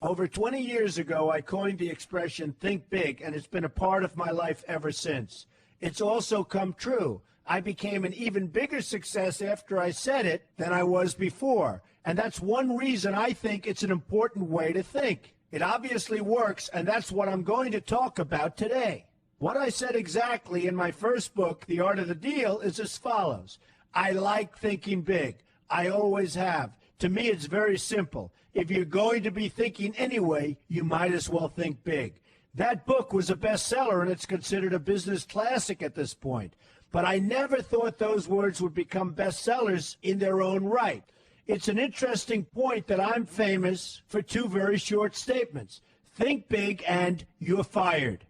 Over 20 years ago, I coined the expression think big, and it's been a part of my life ever since. It's also come true. I became an even bigger success after I said it than I was before. And that's one reason I think it's an important way to think. It obviously works, and that's what I'm going to talk about today. What I said exactly in my first book, The Art of the Deal, is as follows. I like thinking big. I always have. To me, it's very simple. If you're going to be thinking anyway, you might as well think big. That book was a bestseller, and it's considered a business classic at this point. But I never thought those words would become bestsellers in their own right. It's an interesting point that I'm famous for two very short statements. Think big and you're fired.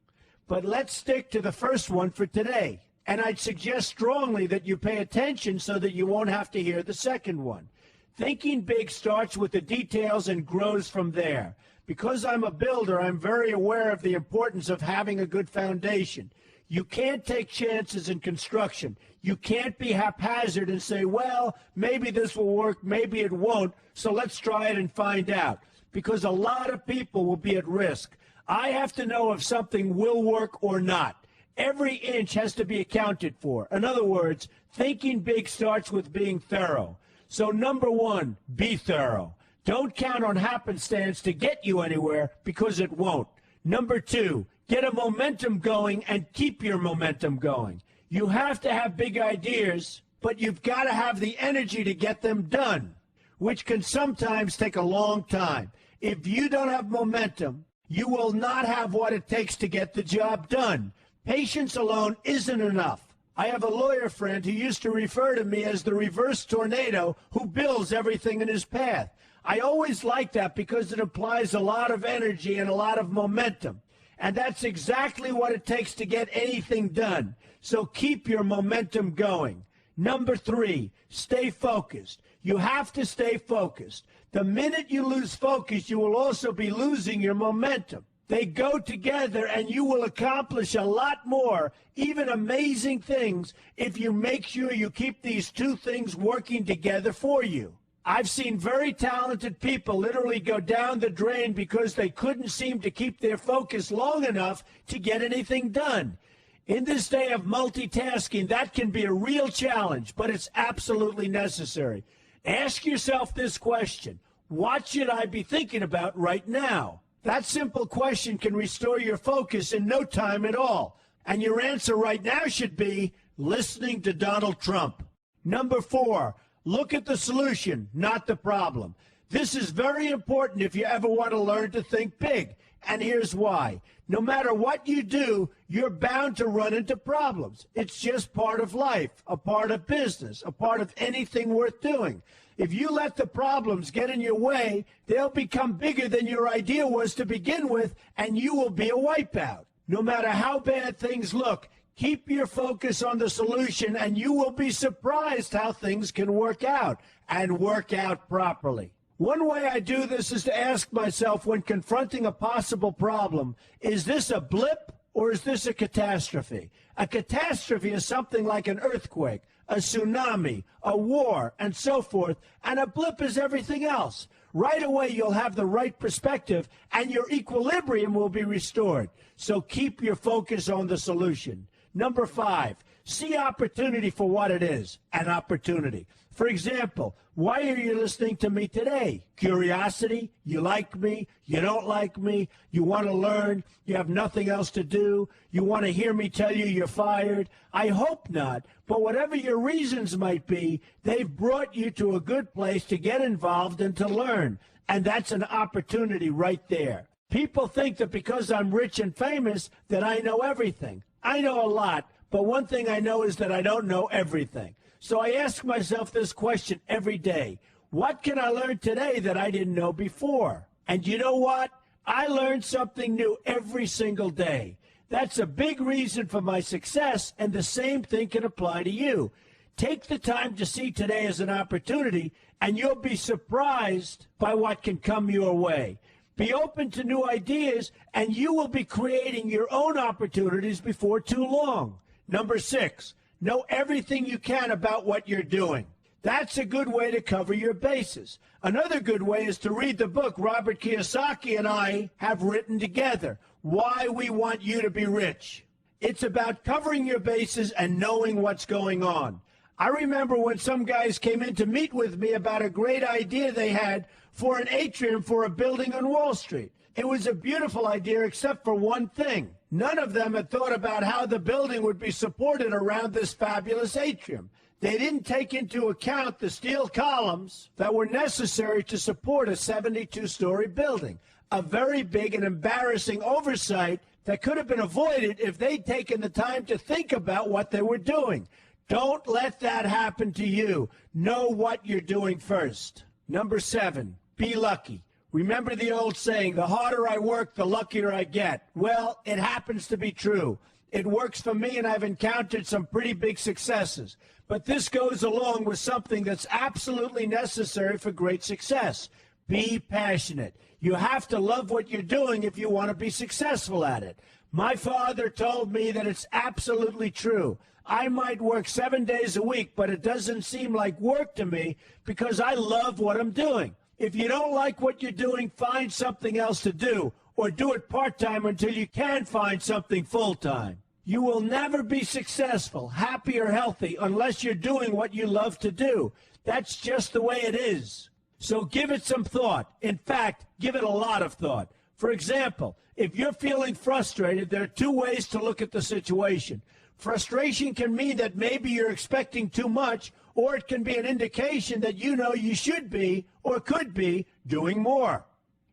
But let's stick to the first one for today. And I'd suggest strongly that you pay attention so that you won't have to hear the second one. Thinking big starts with the details and grows from there. Because I'm a builder, I'm very aware of the importance of having a good foundation. You can't take chances in construction. You can't be haphazard and say, well, maybe this will work, maybe it won't, so let's try it and find out. Because a lot of people will be at risk. I have to know if something will work or not. Every inch has to be accounted for. In other words, thinking big starts with being thorough. So number one, be thorough. Don't count on happenstance to get you anywhere because it won't. Number two, get a momentum going and keep your momentum going. You have to have big ideas, but you've got to have the energy to get them done, which can sometimes take a long time. If you don't have momentum, you will not have what it takes to get the job done. Patience alone isn't enough. I have a lawyer friend who used to refer to me as the reverse tornado who builds everything in his path. I always like that because it implies a lot of energy and a lot of momentum. And that's exactly what it takes to get anything done. So keep your momentum going. Number three, stay focused. You have to stay focused. The minute you lose focus, you will also be losing your momentum. They go together, and you will accomplish a lot more, even amazing things, if you make sure you keep these two things working together for you. I've seen very talented people literally go down the drain because they couldn't seem to keep their focus long enough to get anything done. In this day of multitasking, that can be a real challenge, but it's absolutely necessary. Ask yourself this question: what should I be thinking about right now? That simple question can restore your focus in no time at all. And your answer right now should be listening to Donald Trump. Number four, look at the solution, not the problem. This is very important if you ever want to learn to think big. And here's why. No matter what you do, you're bound to run into problems. It's just part of life, a part of business, a part of anything worth doing. If you let the problems get in your way, they'll become bigger than your idea was to begin with, and you will be a wipeout. No matter how bad things look, keep your focus on the solution, and you will be surprised how things can work out, and work out properly. One way I do this is to ask myself when confronting a possible problem, is this a blip or is this a catastrophe? A catastrophe is something like an earthquake, a tsunami, a war, and so forth, and a blip is everything else. Right away, you'll have the right perspective, and your equilibrium will be restored. So keep your focus on the solution. Number five, see opportunity for what it is, an opportunity. For example, why are you listening to me today? Curiosity? You like me? You don't like me? You want to learn? You have nothing else to do? You want to hear me tell you you're fired? I hope not. But whatever your reasons might be, they've brought you to a good place to get involved and to learn. And that's an opportunity right there. People think that because I'm rich and famous that I know everything. I know a lot, but one thing I know is that I don't know everything. So I ask myself this question every day. What can I learn today that I didn't know before? And you know what? I learn something new every single day. That's a big reason for my success, and the same thing can apply to you. Take the time to see today as an opportunity, and you'll be surprised by what can come your way. Be open to new ideas, and you will be creating your own opportunities before too long. Number six, know everything you can about what you're doing. That's a good way to cover your bases. Another good way is to read the book Robert Kiyosaki and I have written together, Why We Want You to Be Rich. It's about covering your bases and knowing what's going on. I remember when some guys came in to meet with me about a great idea they had for an atrium for a building on Wall Street. It was a beautiful idea except for one thing. None of them had thought about how the building would be supported around this fabulous atrium. They didn't take into account the steel columns that were necessary to support a 72-story building, a very big and embarrassing oversight that could have been avoided if they'd taken the time to think about what they were doing. Don't let that happen to you. Know what you're doing first. Number 7, be lucky. Remember the old saying, the harder I work, the luckier I get. Well, it happens to be true. It works for me, and I've encountered some pretty big successes. But this goes along with something that's absolutely necessary for great success. Be passionate. You have to love what you're doing if you want to be successful at it. My father told me that it's absolutely true. I might work 7 days a week, but it doesn't seem like work to me because I love what I'm doing. If you don't like what you're doing, find something else to do, or do it part-time until you can find something full-time. You will never be successful, happy, or healthy unless you're doing what you love to do. That's just the way it is. So give it some thought. In fact, give it a lot of thought. For example, if you're feeling frustrated, there are 2 ways to look at the situation. Frustration can mean that maybe you're expecting too much, or it can be an indication that you know you should be or could be doing more.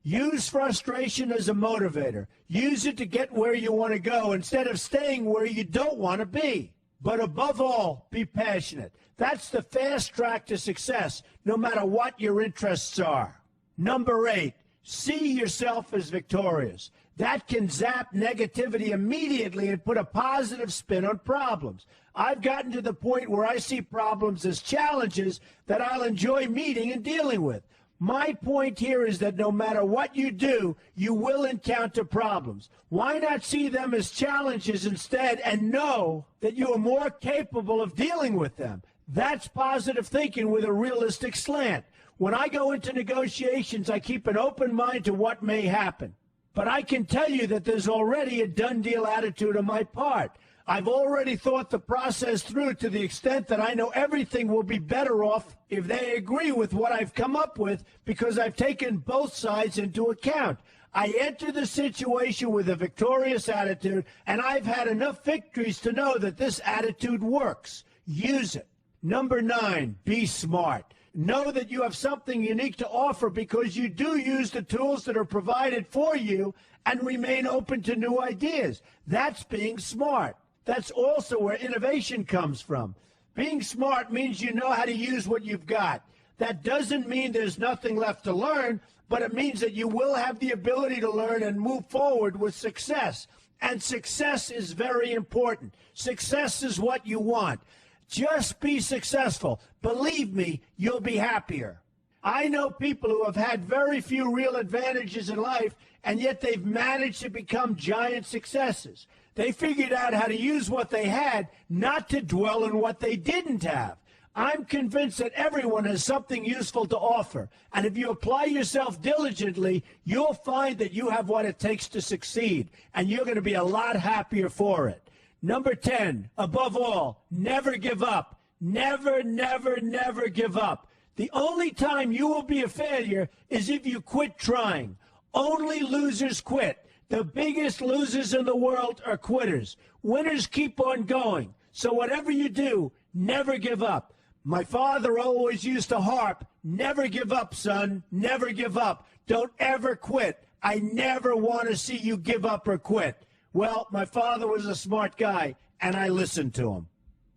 Use frustration as a motivator. Use it to get where you want to go instead of staying where you don't want to be. But above all, be passionate. That's the fast track to success, no matter what your interests are. Number 8, see yourself as victorious. That can zap negativity immediately and put a positive spin on problems. I've gotten to the point where I see problems as challenges that I'll enjoy meeting and dealing with. My point here is that no matter what you do, you will encounter problems. Why not see them as challenges instead and know that you are more capable of dealing with them? That's positive thinking with a realistic slant. When I go into negotiations, I keep an open mind to what may happen. But I can tell you that there's already a done deal attitude on my part. I've already thought the process through to the extent that I know everything will be better off if they agree with what I've come up with because I've taken both sides into account. I enter the situation with a victorious attitude, and I've had enough victories to know that this attitude works. Use it. Number 9, be smart. Know that you have something unique to offer because you do use the tools that are provided for you and remain open to new ideas. That's being smart. That's also where innovation comes from. Being smart means you know how to use what you've got. That doesn't mean there's nothing left to learn, but it means that you will have the ability to learn and move forward with success. And success is very important. Success is what you want. Just be successful. Believe me, you'll be happier. I know people who have had very few real advantages in life, and yet they've managed to become giant successes. They figured out how to use what they had, not to dwell on what they didn't have. I'm convinced that everyone has something useful to offer, and if you apply yourself diligently, you'll find that you have what it takes to succeed, and you're going to be a lot happier for it. Number 10, above all, never give up. Never, never, never give up. The only time you will be a failure is if you quit trying. Only losers quit. The biggest losers in the world are quitters. Winners keep on going. So whatever you do, never give up. My father always used to harp, never give up, son, never give up. Don't ever quit. I never want to see you give up or quit. Well, my father was a smart guy, and I listened to him.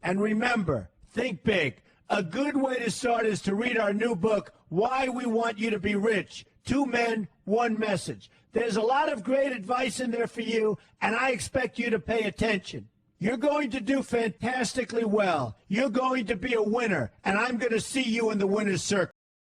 And remember, think big. A good way to start is to read our new book, Why We Want You to Be Rich. 2 men, 1 message. There's a lot of great advice in there for you, and I expect you to pay attention. You're going to do fantastically well. You're going to be a winner, and I'm going to see you in the winner's circle.